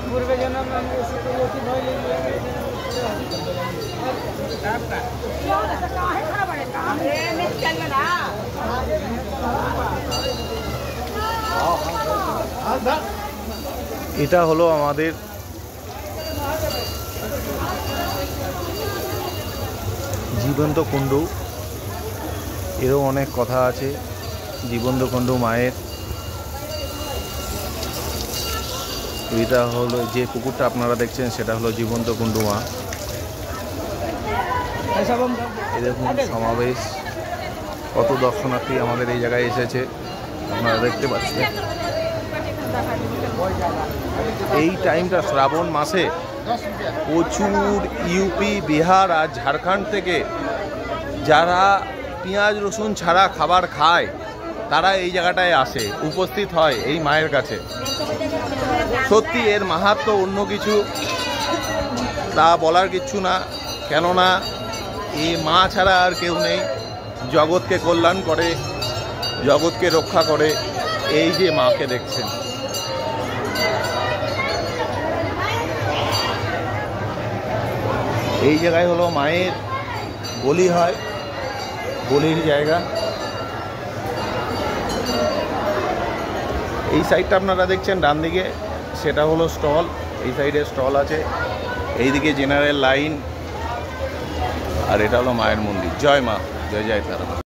पूर्व जन्म में ऐसे तो रोटी भइल এটা হলো আমাদের জীবন্ত কুণ্ডু। এরও অনেক কথা আছে। জীবন্ত কুণ্ডু মায়ের, এটা হলো যে পুকুরটা আপনারা দেখছেন সেটা হলো জীবন্ত কুণ্ডু মা। এরকম সমাবেশ, কত দর্শনার্থী আমাদের এই জায়গায় এসেছে আপনারা দেখতে পাচ্ছেন। এই টাইমটা শ্রাবণ মাসে প্রচুর ইউপি, বিহার আর ঝাড়খণ্ড থেকে যারা পেঁয়াজ রসুন ছাড়া খাবার খায় তারা এই জায়গাটায় আসে, উপস্থিত হয় এই মায়ের কাছে। সত্যি এর মাহাত্ম্য অন্য কিছু তা বলার কিচ্ছু না, কেননা এই মা ছাড়া আর কেউ নেই। জগৎকে কল্যাণ করে, জগৎকে রক্ষা করে এই যে মাকে দেখছেন। এই জায়গায় হলো মায়ের বলি হয়, বলির জায়গা। এই সাইডটা আপনারা দেখছেন ডান দিকে, সেটা হলো স্টল। এই সাইডে স্টল আছে, এইদিকে জেনারেল লাইন, আর এটা হলো মায়ের মন্দির। জয় মা, জয় জয় তারা।